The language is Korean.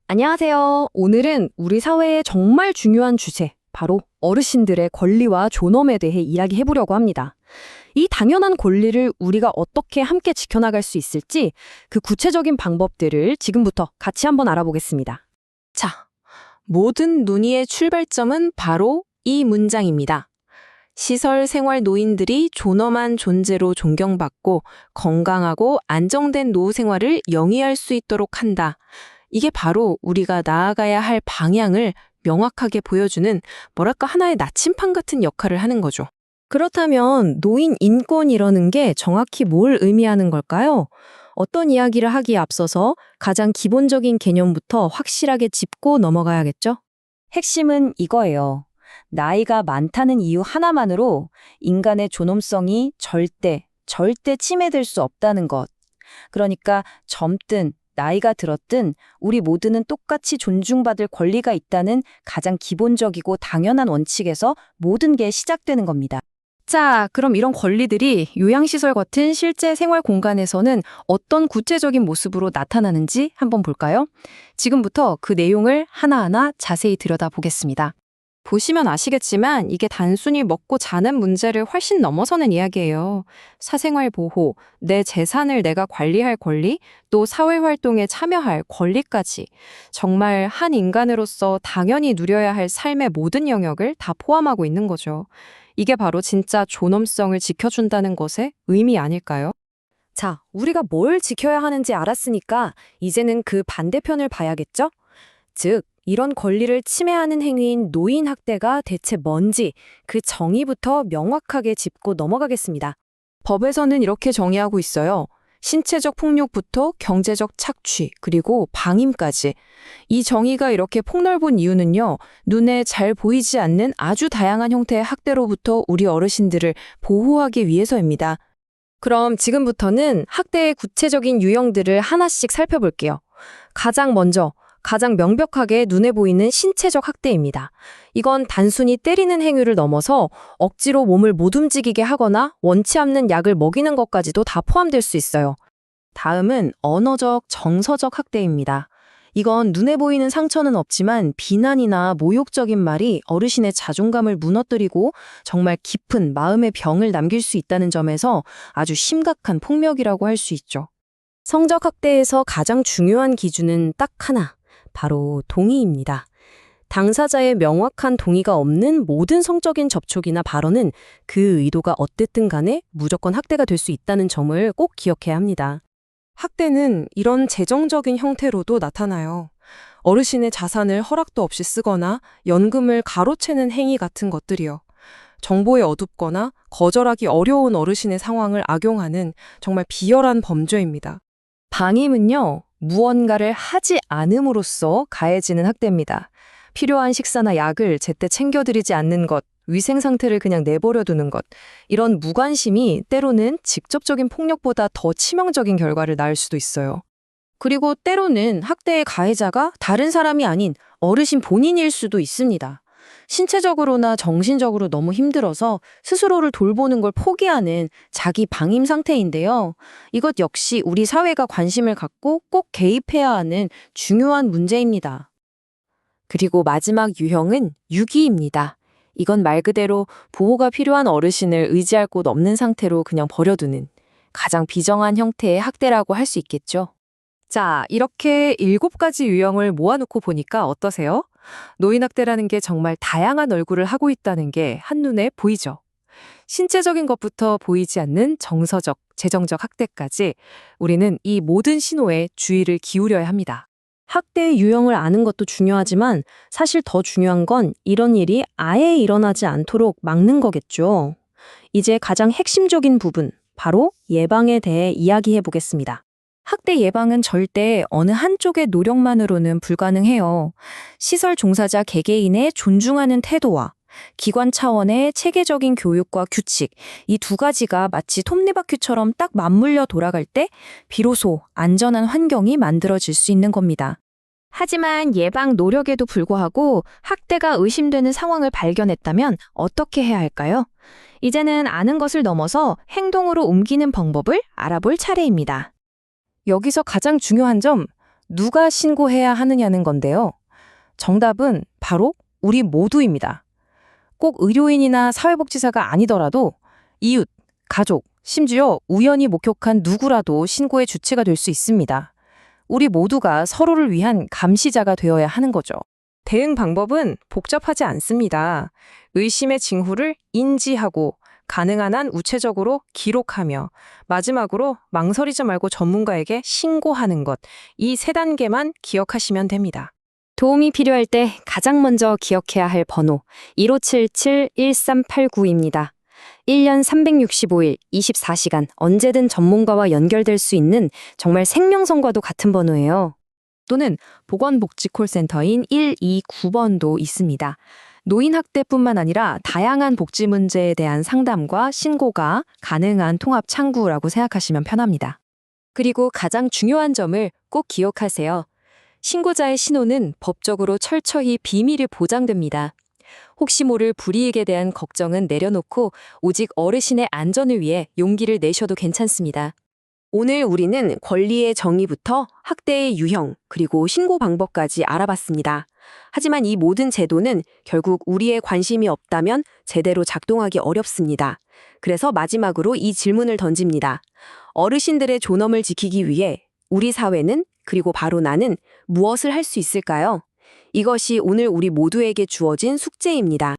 안녕하세요. 오늘은 우리 사회의 정말 중요한 주제, 바로 어르신들의 권리와 존엄에 대해 이야기해 보려고 합니다. 이 당연한 권리를 우리가 어떻게 함께 지켜나갈 수 있을지 그 구체적인 방법들을 지금부터 같이 한번 알아보겠습니다. 자, 모든 논의의 출발점은 바로 이 문장입니다. 시설 생활 노인들이 존엄한 존재로 존경받고 건강하고 안정된 노후 생활을 영위할 수 있도록 한다. 이게 바로 우리가 나아가야 할 방향을 명확하게 보여주는 하나의 나침판 같은 역할을 하는 거죠. 그렇다면 노인 인권이라는 게 정확히 뭘 의미하는 걸까요? 어떤 이야기를 하기에 앞서서 가장 기본적인 개념부터 확실하게 짚고 넘어가야겠죠? 핵심은 이거예요. 나이가 많다는 이유 하나만으로 인간의 존엄성이 절대 침해될 수 없다는 것. 그러니까 젊든 나이가 들었든 우리 모두는 똑같이 존중받을 권리가 있다는 가장 기본적이고 당연한 원칙에서 모든 게 시작되는 겁니다. 자, 그럼 이런 권리들이 요양시설 같은 실제 생활 공간에서는 어떤 구체적인 모습으로 나타나는지 한번 볼까요? 지금부터 그 내용을 하나하나 자세히 들여다보겠습니다. 보시면 아시겠지만 이게 단순히 먹고 자는 문제를 훨씬 넘어서는 이야기예요. 사생활 보호, 내 재산을 내가 관리할 권리, 또 사회활동에 참여할 권리까지 정말 한 인간으로서 당연히 누려야 할 삶의 모든 영역을 다 포함하고 있는 거죠. 이게 바로 진짜 존엄성을 지켜준다는 것의 의미 아닐까요? 자, 우리가 뭘 지켜야 하는지 알았으니까 이제는 그 반대편을 봐야겠죠? 즉, 이런 권리를 침해하는 행위인 노인 학대가 대체 뭔지 그 정의부터 명확하게 짚고 넘어가겠습니다. 법에서는 이렇게 정의하고 있어요. 신체적 폭력부터 경제적 착취, 그리고 방임까지. 이 정의가 이렇게 폭넓은 이유는요, 눈에 잘 보이지 않는 아주 다양한 형태의 학대로부터 우리 어르신들을 보호하기 위해서입니다. 그럼 지금부터는 학대의 구체적인 유형들을 하나씩 살펴볼게요. 가장 먼저, 가장 명백하게 눈에 보이는 신체적 학대입니다. 이건 단순히 때리는 행위를 넘어서 억지로 몸을 못 움직이게 하거나 원치 않는 약을 먹이는 것까지도 다 포함될 수 있어요. 다음은 언어적, 정서적 학대입니다. 이건 눈에 보이는 상처는 없지만 비난이나 모욕적인 말이 어르신의 자존감을 무너뜨리고 정말 깊은 마음의 병을 남길 수 있다는 점에서 아주 심각한 폭력이라고 할 수 있죠. 성적 학대에서 가장 중요한 기준은 딱 하나, 바로 동의입니다. 당사자의 명확한 동의가 없는 모든 성적인 접촉이나 발언은 그 의도가 어땠든 간에 무조건 학대가 될 수 있다는 점을 꼭 기억해야 합니다. 학대는 이런 재정적인 형태로도 나타나요. 어르신의 자산을 허락도 없이 쓰거나 연금을 가로채는 행위 같은 것들이요. 정보에 어둡거나 거절하기 어려운 어르신의 상황을 악용하는 정말 비열한 범죄입니다. 방임은요, 무언가를 하지 않음으로써 가해지는 학대입니다. 필요한 식사나 약을 제때 챙겨드리지 않는 것, 위생 상태를 그냥 내버려 두는 것, 이런 무관심이 때로는 직접적인 폭력보다 더 치명적인 결과를 낳을 수도 있어요. 그리고 때로는 학대의 가해자가 다른 사람이 아닌 어르신 본인일 수도 있습니다. 신체적으로나 정신적으로 너무 힘들어서 스스로를 돌보는 걸 포기하는 자기 방임 상태인데요. 이것 역시 우리 사회가 관심을 갖고 꼭 개입해야 하는 중요한 문제입니다. 그리고 마지막 유형은 유기입니다. 이건 말 그대로 보호가 필요한 어르신을 의지할 곳 없는 상태로 그냥 버려두는 가장 비정한 형태의 학대라고 할 수 있겠죠. 자, 이렇게 7가지 유형을 모아놓고 보니까 어떠세요? 노인학대라는 게 정말 다양한 얼굴을 하고 있다는 게 한눈에 보이죠. 신체적인 것부터 보이지 않는 정서적, 재정적 학대까지 우리는 이 모든 신호에 주의를 기울여야 합니다. 학대의 유형을 아는 것도 중요하지만 사실 더 중요한 건 이런 일이 아예 일어나지 않도록 막는 거겠죠. 이제 가장 핵심적인 부분, 바로 예방에 대해 이야기해 보겠습니다. 학대 예방은 절대 어느 한쪽의 노력만으로는 불가능해요. 시설 종사자 개개인의 존중하는 태도와 기관 차원의 체계적인 교육과 규칙, 이 두 가지가 마치 톱니바퀴처럼 딱 맞물려 돌아갈 때 비로소 안전한 환경이 만들어질 수 있는 겁니다. 하지만 예방 노력에도 불구하고 학대가 의심되는 상황을 발견했다면 어떻게 해야 할까요? 이제는 아는 것을 넘어서 행동으로 옮기는 방법을 알아볼 차례입니다. 여기서 가장 중요한 점, 누가 신고해야 하느냐는 건데요. 정답은 바로 우리 모두입니다. 꼭 의료인이나 사회복지사가 아니더라도 이웃, 가족, 심지어 우연히 목격한 누구라도 신고의 주체가 될 수 있습니다. 우리 모두가 서로를 위한 감시자가 되어야 하는 거죠. 대응 방법은 복잡하지 않습니다. 의심의 징후를 인지하고 가능한 한 우체적으로 기록하며 마지막으로 망설이지 말고 전문가에게 신고하는 것. 이 세 단계만 기억하시면 됩니다. 도움이 필요할 때 가장 먼저 기억해야 할 번호 1577-1389입니다. 1년 365일 24시간 언제든 전문가와 연결될 수 있는 정말 생명선과도 같은 번호예요. 또는 보건복지콜센터인 129번도 있습니다. 노인학대뿐만 아니라 다양한 복지 문제에 대한 상담과 신고가 가능한 통합 창구라고 생각하시면 편합니다. 그리고 가장 중요한 점을 꼭 기억하세요. 신고자의 신원은 법적으로 철저히 비밀이 보장됩니다. 혹시 모를 불이익에 대한 걱정은 내려놓고 오직 어르신의 안전을 위해 용기를 내셔도 괜찮습니다. 오늘 우리는 권리의 정의부터 학대의 유형, 그리고 신고 방법까지 알아봤습니다. 하지만 이 모든 제도는 결국 우리의 관심이 없다면 제대로 작동하기 어렵습니다. 그래서 마지막으로 이 질문을 던집니다. 어르신들의 존엄을 지키기 위해 우리 사회는, 그리고 바로 나는 무엇을 할 수 있을까요? 이것이 오늘 우리 모두에게 주어진 숙제입니다.